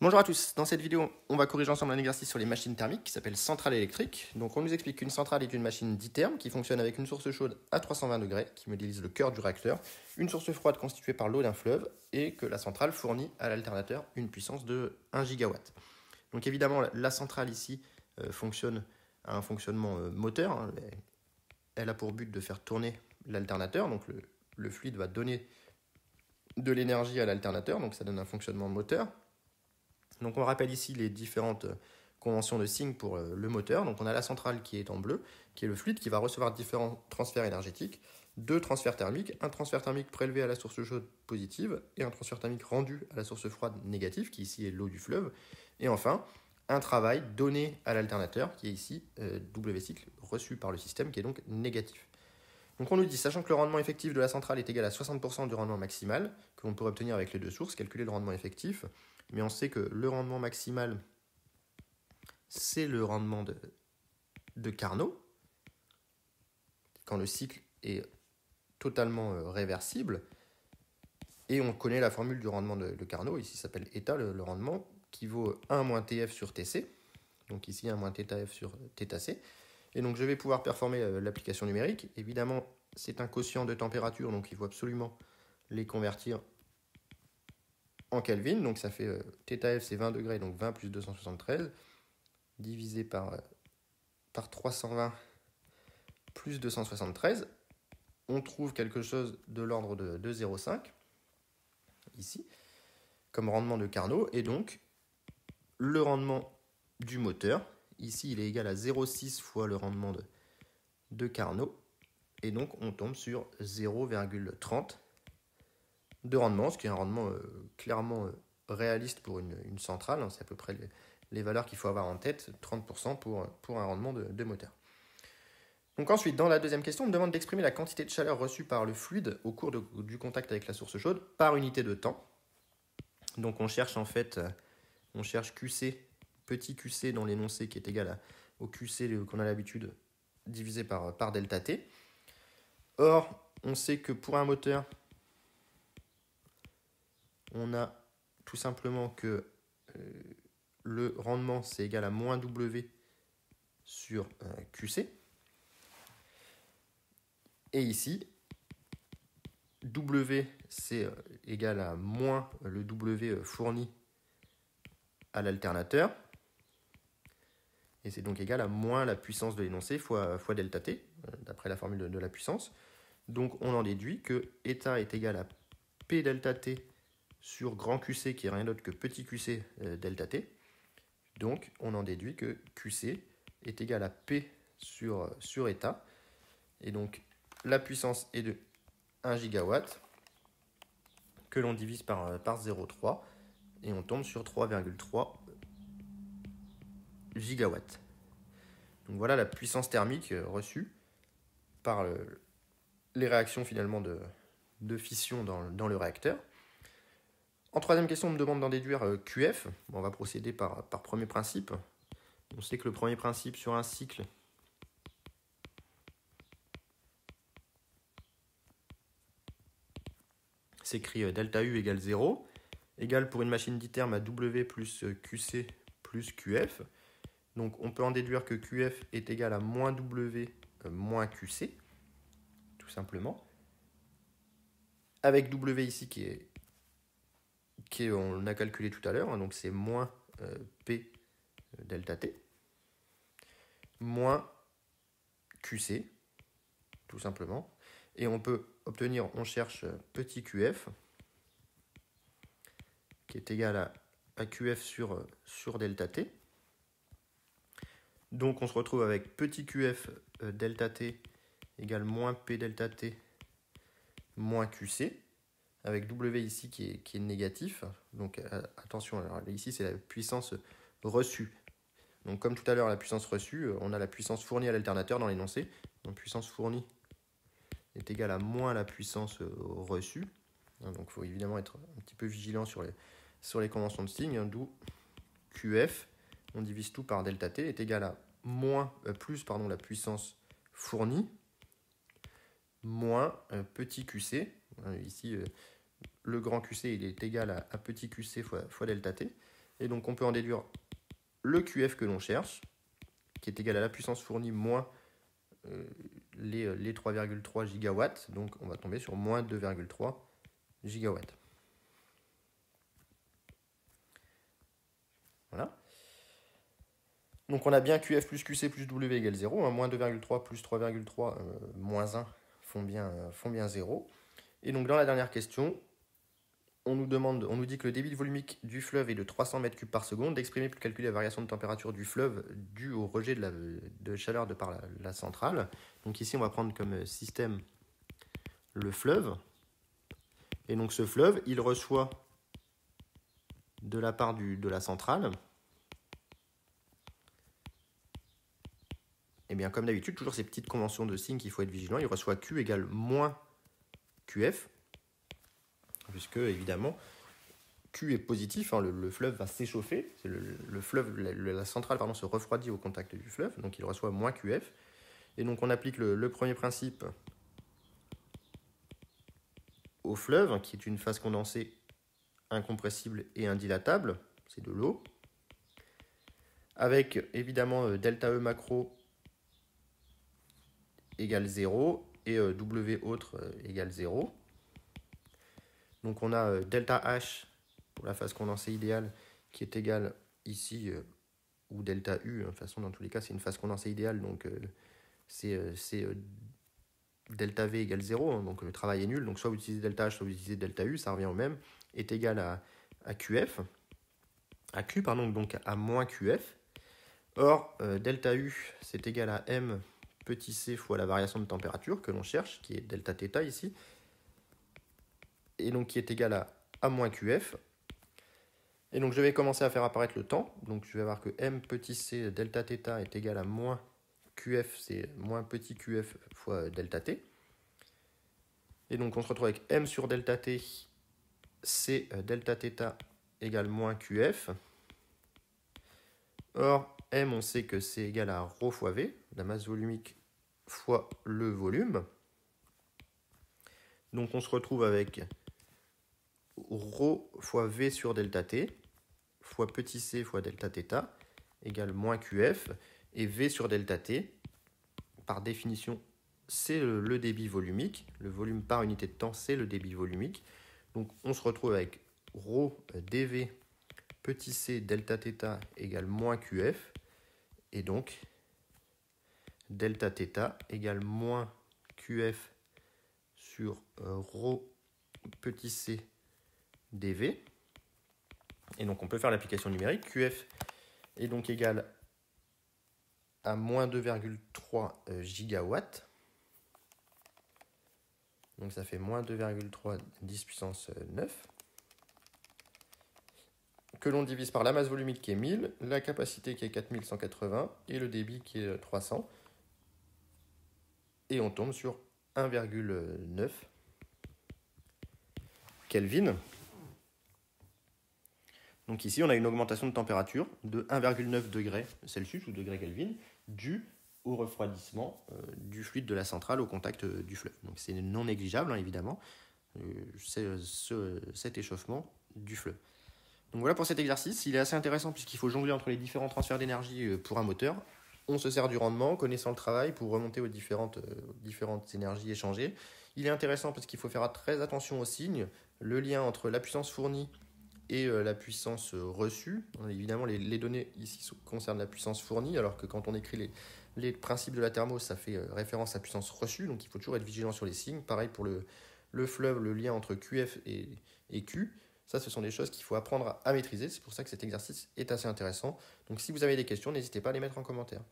Bonjour à tous, dans cette vidéo on va corriger ensemble un exercice sur les machines thermiques qui s'appelle centrale électrique. Donc on nous explique qu'une centrale est une machine ditherme qui fonctionne avec une source chaude à 320 degrés qui modélise le cœur du réacteur, une source froide constituée par l'eau d'un fleuve et que la centrale fournit à l'alternateur une puissance de 1 gigawatt. Donc évidemment la centrale ici fonctionne à un fonctionnement moteur, hein. Elle a pour but de faire tourner l'alternateur, donc le fluide va donner de l'énergie à l'alternateur, donc ça donne un fonctionnement moteur. Donc on rappelle ici les différentes conventions de signe pour le moteur. Donc on a la centrale qui est en bleu, qui est le fluide qui va recevoir différents transferts énergétiques, deux transferts thermiques, un transfert thermique prélevé à la source chaude positive et un transfert thermique rendu à la source froide négative, qui ici est l'eau du fleuve. Et enfin, un travail donné à l'alternateur, qui est ici W cycle reçu par le système, qui est donc négatif. Donc on nous dit, sachant que le rendement effectif de la centrale est égal à 60% du rendement maximal, que l'on pourrait obtenir avec les deux sources, calculer le rendement effectif, mais on sait que le rendement maximal, c'est le rendement de Carnot, quand le cycle est totalement réversible, et on connaît la formule du rendement de Carnot, ici ça s'appelle eta, le rendement, qui vaut 1 moins TF sur TC, donc ici 1 moins θF sur θC. Et donc je vais pouvoir performer l'application numérique. Évidemment, c'est un quotient de température, donc il faut absolument les convertir en Kelvin. Donc ça fait θF, c'est 20 degrés, donc 20 plus 273, divisé par 320 plus 273. On trouve quelque chose de l'ordre de 0,5, ici, comme rendement de Carnot. Et donc, le rendement du moteur, ici, il est égal à 0,6 fois le rendement de Carnot. Et donc, on tombe sur 0,30 de rendement, ce qui est un rendement clairement réaliste pour une centrale. C'est à peu près les valeurs qu'il faut avoir en tête, 30% pour un rendement de moteur. Donc ensuite, dans la deuxième question, on me demande d'exprimer la quantité de chaleur reçue par le fluide au cours du contact avec la source chaude par unité de temps. Donc on cherche en fait, on cherche QC, petit QC dans l'énoncé qui est égal au QC qu'on a l'habitude divisé par delta T. Or, on sait que pour un moteur, on a tout simplement que le rendement c'est égal à moins W sur QC. Et ici, W c'est égal à moins le W fourni à l'alternateur. Et c'est donc égal à moins la puissance de l'énoncé fois delta T, d'après la formule de la puissance. Donc on en déduit que eta est égal à P delta T sur grand QC, qui est rien d'autre que petit QC delta T. Donc on en déduit que QC est égal à P sur eta. Et donc la puissance est de 1 gigawatt, que l'on divise par 0,3, et on tombe sur 3,3 gigawatts. Donc voilà la puissance thermique reçue par les réactions finalement de fission dans le réacteur. En troisième question, on me demande d'en déduire QF. On va procéder par premier principe. On sait que le premier principe sur un cycle, s'écrit delta U égale 0, égale pour une machine ditherme à W plus QC plus QF. Donc on peut en déduire que QF est égal à moins W moins QC, tout simplement. Avec W ici qui on a calculé tout à l'heure, hein, donc c'est moins P delta T, moins QC, tout simplement. Et on peut obtenir, on cherche petit QF, qui est égal à QF sur delta T. Donc on se retrouve avec petit QF delta T égale moins P delta T moins QC, avec W ici qui est négatif. Donc attention, alors, ici c'est la puissance reçue. Donc comme tout à l'heure, la puissance reçue, on a la puissance fournie à l'alternateur dans l'énoncé. Donc puissance fournie est égale à moins la puissance reçue. Donc il faut évidemment être un petit peu vigilant sur les conventions de signe, d'où QF, on divise tout par delta T, est égal à plus la puissance fournie, moins petit QC. Ici, le grand QC il est égal à petit QC fois delta T. Et donc on peut en déduire le QF que l'on cherche, qui est égal à la puissance fournie moins les 3,3 gigawatts. Donc on va tomber sur moins 2,3 gigawatts. Voilà. Donc on a bien QF plus QC plus W égale 0. Hein, moins 2,3 plus 3,3 moins 1 font bien 0. Et donc dans la dernière question, on nous dit que le débit volumique du fleuve est de 300 m3 par seconde, d'exprimer pour calculer la variation de température du fleuve due au rejet de chaleur de par la centrale. Donc ici on va prendre comme système le fleuve. Et donc ce fleuve, il reçoit de la part de la centrale, et bien comme d'habitude, toujours ces petites conventions de signes qu'il faut être vigilant, il reçoit Q égale moins QF, puisque évidemment Q est positif, hein, le fleuve va s'échauffer, la centrale se refroidit au contact du fleuve, donc il reçoit moins QF. Et donc on applique le premier principe au fleuve, qui est une phase condensée incompressible et indilatable, c'est de l'eau, avec évidemment delta E macro égale 0 et W autre égale 0. Donc on a delta H pour la phase condensée idéale qui est égale ici, ou delta U, de toute façon dans tous les cas c'est une phase condensée idéale, donc c'est delta V égale 0, hein, donc le travail est nul, donc soit vous utilisez delta H, soit vous utilisez delta U, ça revient au même, est égal à QF, à Q, pardon, donc à moins QF. Or, delta U, c'est égal à M petit c fois la variation de température que l'on cherche, qui est delta θ ici, et donc qui est égal à moins QF. Et donc je vais commencer à faire apparaître le temps, donc je vais avoir que M petit c delta θ est égal à moins QF, c'est moins petit QF fois delta T. Et donc on se retrouve avec M sur delta T, c'est delta θ égale moins QF. Or, M, on sait que c'est égal à ρ fois V, la masse volumique fois le volume. Donc on se retrouve avec ρ fois V sur delta T, fois petit c fois delta θ, égale moins QF. Et V sur delta T, par définition, c'est le débit volumique. Le volume par unité de temps, c'est le débit volumique. Donc on se retrouve avec ρ dV petit c delta θ égale moins QF. Et donc, delta θ égale moins QF sur ρ petit c dV. Et donc on peut faire l'application numérique. QF est donc égal à moins 2,3 gigawatts. Donc ça fait moins 2,3 10 puissance 9. Que l'on divise par la masse volumique qui est 1000, la capacité qui est 4180 et le débit qui est 300. Et on tombe sur 1,9 Kelvin. Donc ici, on a une augmentation de température de 1,9 degrés Celsius ou degrés Kelvin due au refroidissement du fluide de la centrale au contact du fleuve. Donc c'est non négligeable, hein, évidemment, cet échauffement du fleuve. Donc voilà pour cet exercice, il est assez intéressant puisqu'il faut jongler entre les différents transferts d'énergie pour un moteur. On se sert du rendement, connaissant le travail, pour remonter aux différentes énergies échangées. Il est intéressant parce qu'il faut faire très attention aux signes, le lien entre la puissance fournie et la puissance reçue. Évidemment, les données ici concernent la puissance fournie, alors que quand on écrit les principes de la thermo, ça fait référence à la puissance reçue, donc il faut toujours être vigilant sur les signes. Pareil pour le fleuve, le lien entre QF et Q. Ça, ce sont des choses qu'il faut apprendre à maîtriser. C'est pour ça que cet exercice est assez intéressant. Donc si vous avez des questions, n'hésitez pas à les mettre en commentaire.